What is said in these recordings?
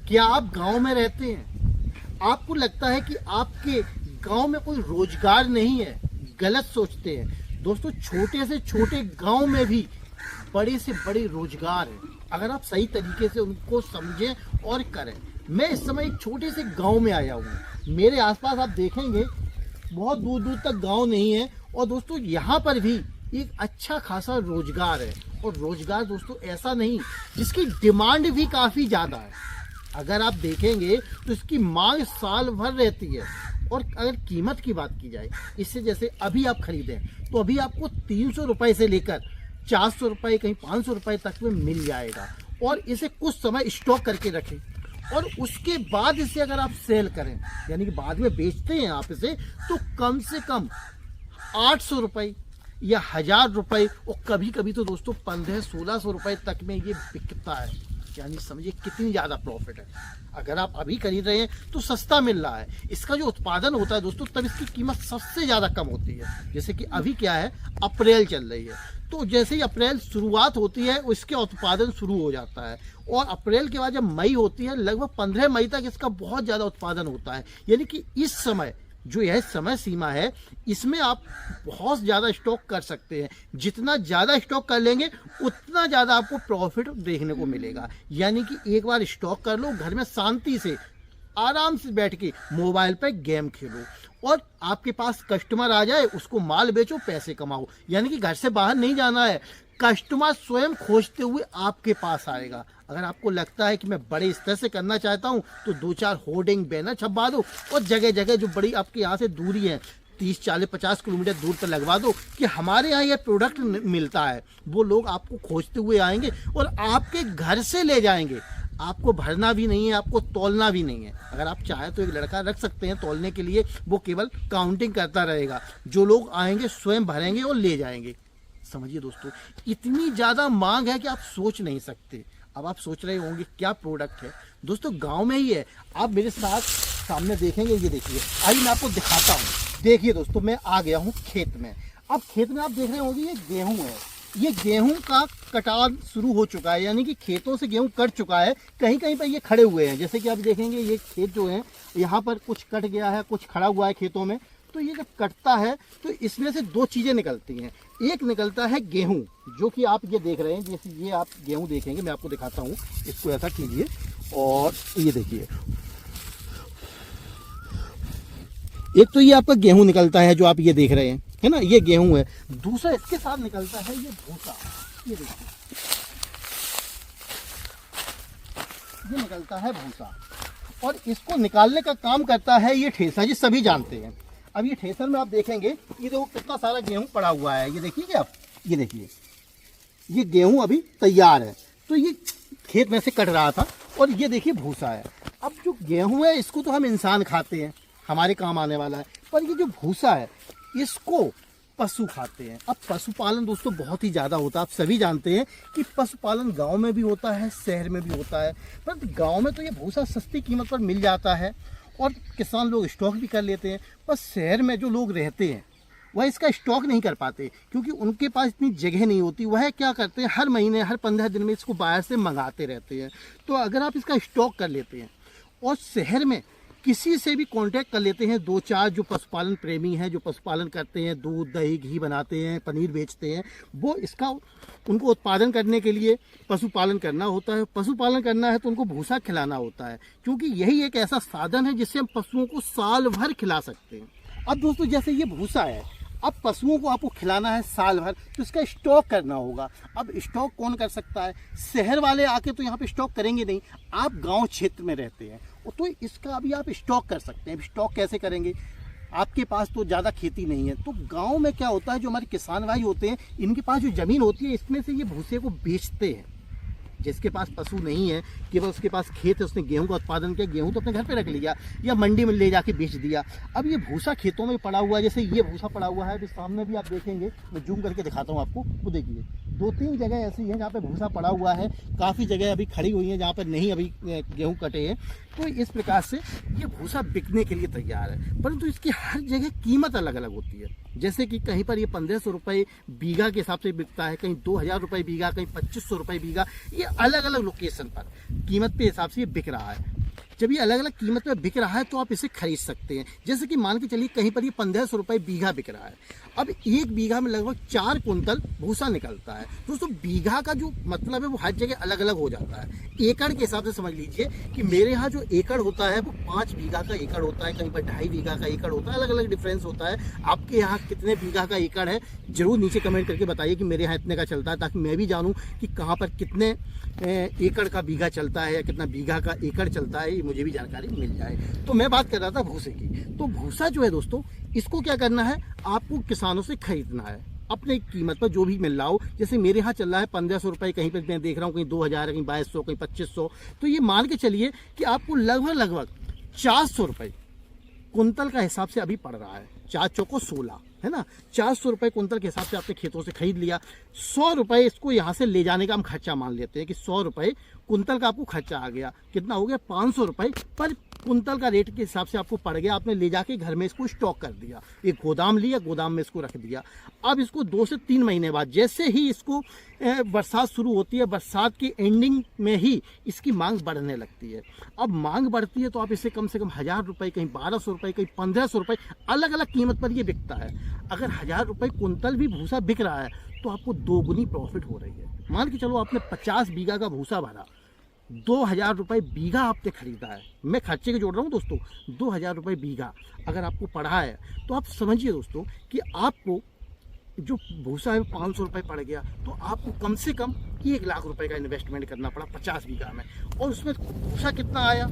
क्या आप गांव में रहते हैं? आपको लगता है कि आपके गांव में कोई रोजगार नहीं है? गलत सोचते हैं दोस्तों। छोटे से छोटे गांव में भी बड़े से बड़े रोजगार है, अगर आप सही तरीके से उनको समझें और करें। मैं इस समय एक छोटे से गांव में आया हूँ। मेरे आसपास आप देखेंगे बहुत दूर दूर तक गांव नहीं है, और दोस्तों यहाँ पर भी एक अच्छा खासा रोजगार है। और रोजगार दोस्तों ऐसा नहीं जिसकी डिमांड भी काफ़ी ज़्यादा है। अगर आप देखेंगे तो इसकी मांग साल भर रहती है। और अगर कीमत की बात की जाए, इससे जैसे अभी आप खरीदें तो अभी आपको 300 रुपये से लेकर 400 रुपये, कहीं 500 रुपये तक में मिल जाएगा। और इसे कुछ समय स्टॉक करके रखें, और उसके बाद इसे अगर आप सेल करें, यानी कि बाद में बेचते हैं आप इसे, तो कम से कम 800 रुपये या 1000 रुपये, और कभी कभी तो दोस्तों 1500-1600 रुपये तक में ये बिकता है। यानी समझिए कितनी ज़्यादा प्रॉफिट है। अगर आप अभी खरीद रहे हैं तो सस्ता मिल रहा है। इसका जो उत्पादन होता है दोस्तों, तब इसकी कीमत सबसे ज़्यादा कम होती है। जैसे कि अभी क्या है, अप्रैल चल रही है, तो जैसे ही अप्रैल शुरुआत होती है उसके उत्पादन शुरू हो जाता है। और अप्रैल के बाद जब मई होती है, लगभग 15 मई तक इसका बहुत ज़्यादा उत्पादन होता है। यानी कि इस समय जो यह समय सीमा है, इसमें आप बहुत ज़्यादा स्टॉक कर सकते हैं। जितना ज़्यादा स्टॉक कर लेंगे उतना ज़्यादा आपको प्रॉफिट देखने को मिलेगा। यानी कि एक बार स्टॉक कर लो, घर में शांति से आराम से बैठ के मोबाइल पर गेम खेलो, और आपके पास कस्टमर आ जाए, उसको माल बेचो, पैसे कमाओ। यानी कि घर से बाहर नहीं जाना है, कस्टमर स्वयं खोजते हुए आपके पास आएगा। अगर आपको लगता है कि मैं बड़े स्तर से करना चाहता हूं, तो 2-4 होर्डिंग बैनर छपवा दो, और जगह जगह जो बड़ी आपके यहाँ से दूरी है, 30-40-50 किलोमीटर दूर पर लगवा दो कि हमारे यहाँ ये प्रोडक्ट मिलता है। वो लोग आपको खोजते हुए आएंगे और आपके घर से ले जाएंगे। आपको भरना भी नहीं है, आपको तौलना भी नहीं है। अगर आप चाहें तो एक लड़का रख सकते हैं तौलने के लिए, वो केवल काउंटिंग करता रहेगा। जो लोग आएंगे स्वयं भरेंगे और ले जाएंगे। समझिए दोस्तों, इतनी ज़्यादा मांग है कि आप सोच नहीं सकते। अब आप सोच रहे होंगे क्या प्रोडक्ट है। दोस्तों गांव में ही है। आप मेरे साथ सामने देखेंगे, ये देखिए, आइए मैं आपको दिखाता हूँ। देखिए दोस्तों, मैं आ गया हूँ खेत में। अब खेत में आप देख रहे होंगे ये गेहूँ है। ये गेहूं का कटाव शुरू हो चुका है, यानी कि खेतों से गेहूं कट चुका है। कहीं कहीं पर ये खड़े हुए हैं। जैसे कि आप देखेंगे ये खेत जो है, यहाँ पर कुछ कट गया है, कुछ खड़ा हुआ है खेतों में। तो ये जब कटता है तो इसमें से 2 चीज़ें निकलती हैं। एक निकलता है गेहूं, जो कि आप ये देख रहे हैं। जैसे ये आप गेहूं देखेंगे, मैं आपको दिखाता हूँ। इसको ऐसा कीजिए और ये देखिए, एक तो ये आपका गेहूं निकलता है जो आप ये देख रहे हैं, है ना, ये गेहूं है। दूसरा इसके साथ निकलता है ये भूसा। ये देखिए, ये निकलता है भूसा, और इसको निकालने का काम करता है ये ठेसर, जी सभी जानते हैं। अब ये ठेसर में आप देखेंगे, ये देखो कितना सारा गेहूं पड़ा हुआ है। ये देखिए क्या आप, ये देखिए, ये गेहूं अभी तैयार है। तो ये खेत में से कट रहा था, और ये देखिए भूसा है। अब जो गेहूं है इसको तो हम इंसान खाते हैं, हमारे काम आने वाला है। पर ये जो भूसा है इसको पशु खाते हैं। अब पशुपालन दोस्तों बहुत ही ज़्यादा होता है। आप सभी जानते हैं कि पशुपालन गांव में भी होता है, शहर में भी होता है। पर गांव में तो ये भूसा सस्ती कीमत पर मिल जाता है, और किसान लोग स्टॉक भी कर लेते हैं। पर शहर में जो लोग रहते हैं वह इसका स्टॉक नहीं कर पाते, क्योंकि उनके पास इतनी जगह नहीं होती। वह क्या करते हैं, हर महीने, हर 15 दिन में इसको बाहर से मंगाते रहते हैं। तो अगर आप इसका स्टॉक कर लेते हैं और शहर में किसी से भी कांटेक्ट कर लेते हैं, 2-4 जो पशुपालन प्रेमी हैं, जो पशुपालन करते हैं, दूध दही घी बनाते हैं, पनीर बेचते हैं, वो इसका उनको उत्पादन करने के लिए पशुपालन करना होता है। पशुपालन करना है तो उनको भूसा खिलाना होता है, क्योंकि यही एक ऐसा साधन है जिससे हम पशुओं को साल भर खिला सकते हैं। अब दोस्तों जैसे ये भूसा है, अब पशुओं को आपको खिलाना है साल भर, तो इसका स्टॉक करना होगा। अब स्टॉक कौन कर सकता है? शहर वाले आके तो यहाँ पे स्टॉक करेंगे नहीं। आप गांव क्षेत्र में रहते हैं तो इसका अभी आप स्टॉक कर सकते हैं। स्टॉक कैसे करेंगे? आपके पास तो ज़्यादा खेती नहीं है, तो गांव में क्या होता है, जो हमारे किसान भाई होते हैं, इनके पास जो ज़मीन होती है, इसमें से ये भूसे को बेचते हैं। जिसके पास पशु नहीं है, केवल उसके पास खेत है, उसने गेहूं का उत्पादन किया, गेहूं तो अपने घर पे रख लिया या मंडी में ले जाके बेच दिया। अब ये भूसा खेतों में पड़ा हुआ है। जैसे ये भूसा पड़ा हुआ है, अभी सामने भी आप देखेंगे, मैं जूम करके दिखाता हूँ आपको। वो देखिए 2-3 जगह ऐसी हैं जहाँ पे भूसा पड़ा हुआ है। काफ़ी जगह अभी खड़ी हुई हैं जहाँ पर नहीं अभी गेहूँ कटे हैं। तो इस प्रकार से ये भूसा बिकने के लिए तैयार है, परंतु इसकी हर जगह कीमत अलग अलग होती है। जैसे कि कहीं पर ये 1500 रुपये बीघा के हिसाब से बिकता है, कहीं 2000 रुपये बीघा, कहीं 2500 रुपये बीघा। ये अलग अलग लोकेशन पर कीमत के हिसाब से ये बिक रहा है। जब ये अलग अलग कीमत में बिक रहा है तो आप इसे खरीद सकते हैं। जैसे कि मान के चलिए कहीं पर ये 1500 रुपये बीघा बिक रहा है। अब एक बीघा में लगभग 4 कुंटल भूसा निकलता है। दोस्तों बीघा का जो मतलब है वो हर जगह अलग अलग हो जाता है। एकड़ के हिसाब से समझ लीजिए कि मेरे यहाँ जो एकड़ होता है वो 5 बीघा का एकड़ होता है, कहीं पर 2.5 बीघा का एकड़ होता है, अलग अलग डिफरेंस होता है। आपके यहाँ कितने बीघा का एकड़ है जरूर नीचे कमेंट करके बताइए कि मेरे यहाँ इतने का चलता है, ताकि मैं भी जानूँ कि कहाँ पर कितने एकड़ का बीघा चलता है या कितना बीघा का एकड़ चलता है, ये मुझे भी जानकारी मिल जाए। तो मैं बात कर रहा था भूसे की। तो भूसा जो है दोस्तों, इसको क्या करना है, आपको किसानों से खरीदना है अपने कीमत पर जो भी मिल रहा हो। जैसे मेरे यहाँ चल रहा है 1500 रुपये, कहीं पर मैं देख रहा हूँ कहीं 2000, कहीं 2200, कहीं 2500। तो ये मान के चलिए कि आपको लगभग 400 रुपये कुंतल का हिसाब से अभी पड़ रहा है। 4 चौको 16 है ना, 400 रुपये कुंतल के हिसाब से आपने खेतों से खरीद लिया। 100 रुपये इसको यहाँ से ले जाने का हम खर्चा मान लेते हैं कि 100 रुपये कुंतल का आपको खर्चा आ गया। कितना हो गया, 500 रुपये पर कुंतल का रेट के हिसाब से आपको पड़ गया। आपने ले जाके घर में इसको स्टॉक कर दिया, एक गोदाम लिया, गोदाम में इसको रख दिया। अब इसको 2 से 3 महीने बाद जैसे ही इसको बरसात शुरू होती है, बरसात की एंडिंग में ही इसकी मांग बढ़ने लगती है। अब मांग बढ़ती है तो आप इसे कम से कम 1000 रुपये, कहीं 1200 रुपये, कहीं 1500 रुपये, अलग अलग कीमत पर ये बिकता है। अगर 1000 रुपये कुंतल भी भूसा बिक रहा है तो आपको 2 गुनी प्रॉफिट हो रही है। मान के चलो आपने 50 बीघा का भूसा भरा, 2000 रुपये बीघा आपने खरीदा है। मैं खर्चे के जोड़ रहा हूँ दोस्तों, 2000 रुपये बीघा अगर आपको पड़ा है तो आप समझिए दोस्तों कि आपको जो भूसा है 500 रुपये पड़ गया, तो आपको कम से कम 1 लाख रुपए का इन्वेस्टमेंट करना पड़ा 50 बीघा में। और उसमें भूसा कितना आया,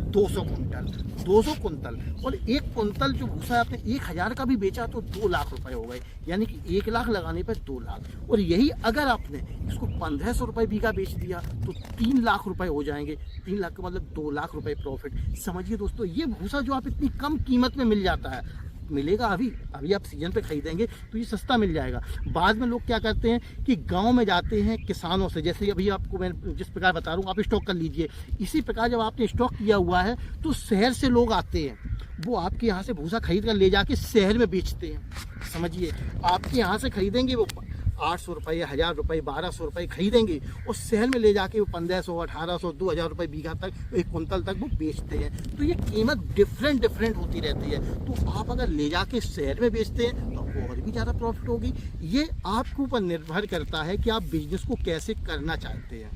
200 कुंटल। और 1 कुंटल जो भूसा आपने 1000 का भी बेचा तो 2 लाख रुपए हो गए, यानी कि 1 लाख लगाने पर 2 लाख। और यही अगर आपने इसको 1500 रुपये बीघा बेच दिया तो 3 लाख रुपए हो जाएंगे। 3 लाख का मतलब 2 लाख रुपए प्रॉफिट। समझिए दोस्तों, ये भूसा जो आप इतनी कम कीमत में मिल जाता है, मिलेगा अभी आप सीजन पे खरीदेंगे तो ये सस्ता मिल जाएगा। बाद में लोग क्या करते हैं कि गांव में जाते हैं किसानों से, जैसे अभी आपको मैं जिस प्रकार बता रहा हूँ आप स्टॉक कर लीजिए। इसी प्रकार जब आपने स्टॉक किया हुआ है तो शहर से लोग आते हैं, वो आपके यहाँ से भूसा खरीद कर ले जाके शहर में बेचते हैं। समझिए, आपके यहाँ से खरीदेंगे वो 800 रुपये, 1000 रुपये, 1200 रुपये खरीदेंगे और शहर में ले जाके वो 1500, 1800, 2000 रुपये बीघा तक, 1 कुंतल तक वो बेचते हैं। तो ये कीमत डिफरेंट होती रहती है। तो आप अगर ले जाके शहर में बेचते हैं तो आपको और भी ज़्यादा प्रॉफिट होगी। ये आपके ऊपर निर्भर करता है कि आप बिजनेस को कैसे करना चाहते हैं।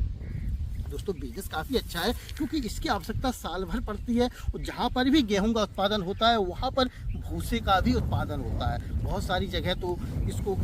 दोस्तों बिजनेस काफ़ी अच्छा है क्योंकि इसकी आवश्यकता साल भर पड़ती है। और जहाँ पर भी गेहूं का उत्पादन होता है वहाँ पर भूसे का भी उत्पादन होता है। बहुत सारी जगह तो इसको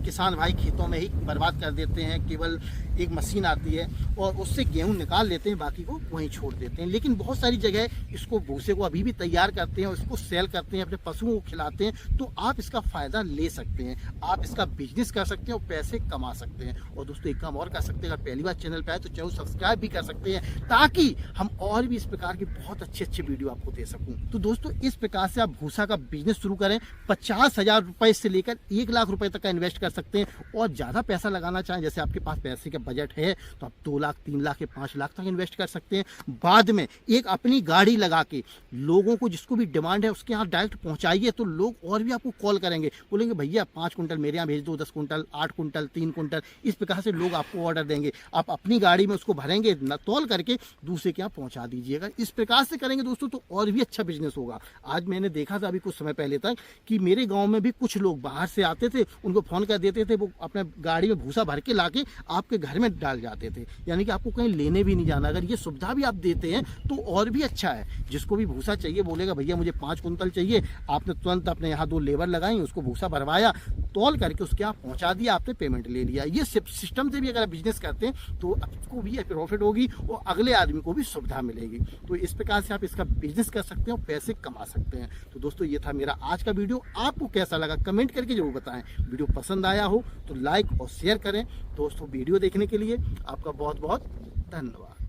किसान भाई खेतों में ही बर्बाद कर देते हैं, केवल एक मशीन आती है और उससे गेहूं निकाल लेते हैं, बाकी को वहीं छोड़ देते हैं। लेकिन बहुत सारी जगह इसको भूसे को अभी भी तैयार करते हैं और इसको सेल करते हैं, अपने पशुओं को खिलाते हैं। तो आप इसका फ़ायदा ले सकते हैं, आप इसका बिजनेस कर सकते हैं और पैसे कमा सकते हैं। और दोस्तों एक काम और कर सकते हैं, अगर पहली बार चैनल पर आए तो चैनल सब्सक्राइब भी कर सकते हैं, ताकि हम और भी इस प्रकार की बहुत अच्छे वीडियो आपको दे सकूं। तो दोस्तों इस प्रकार से आप भूसा का बिजनेस शुरू करें। 50,000 रुपए से लेकर 1 लाख रुपए तक का इन्वेस्ट कर सकते हैं। और ज़्यादा पैसा लगाना चाहें, जैसे आपके पास पैसे का बजट है, तो आप 2 लाख, 3 लाख या 5 लाख तक इन्वेस्ट कर सकते हैं। बाद में एक अपनी गाड़ी लगा के लोगों को जिसको भी डिमांड है उसके यहाँ डायरेक्ट पहुँचाइए, तो लोग और भी आपको कॉल करेंगे, बोलेंगे भैया 5 कुंटल मेरे यहाँ भेज दो, 10 कुंटल, 8 कुंटल, 3 कुंटल। इस प्रकार से लोग आपको ऑर्डर देंगे। आप अपनी गाड़ी में उसको भरेंगे, तौल करके दूसरे के यहाँ पहुँचा दीजिएगा। इस प्रकार से करेंगे दोस्तों तो और भी अच्छा बिजनेस होगा। आज मैंने देखा था अभी कुछ समय पहले तक कि मेरे गांव में भी कुछ लोग बाहर से आते थे, उनको फ़ोन कर देते थे, वो अपने गाड़ी में भूसा भर के लाके आपके घर में डाल जाते थे। यानी कि आपको कहीं लेने भी नहीं जाना। अगर ये सुविधा भी आप देते हैं तो और भी अच्छा है। जिसको भी भूसा चाहिए बोलेगा भैया मुझे 5 कुंतल चाहिए, आपने तुरंत अपने यहाँ 2 लेबर लगाई, उसको भूसा भरवाया, तौल करके उसके यहाँ पहुँचा दिया, आपने पेमेंट ले लिया। ये सिस्टम से भी अगर बिजनेस करते हैं तो आपको भी प्रॉफिट होगी और अगले आदमी को भी सुविधा मिलेगी। तो इस प्रकार से आप इसका बिजनेस कर सकते हैं और पैसे कमा सकते हैं। तो दोस्तों ये था मेरा आज का वीडियो। आपको कैसा लगा कमेंट करके जरूर बताएं। वीडियो पसंद आया हो तो लाइक और शेयर करें। दोस्तों वीडियो देखने के लिए आपका बहुत बहुत धन्यवाद।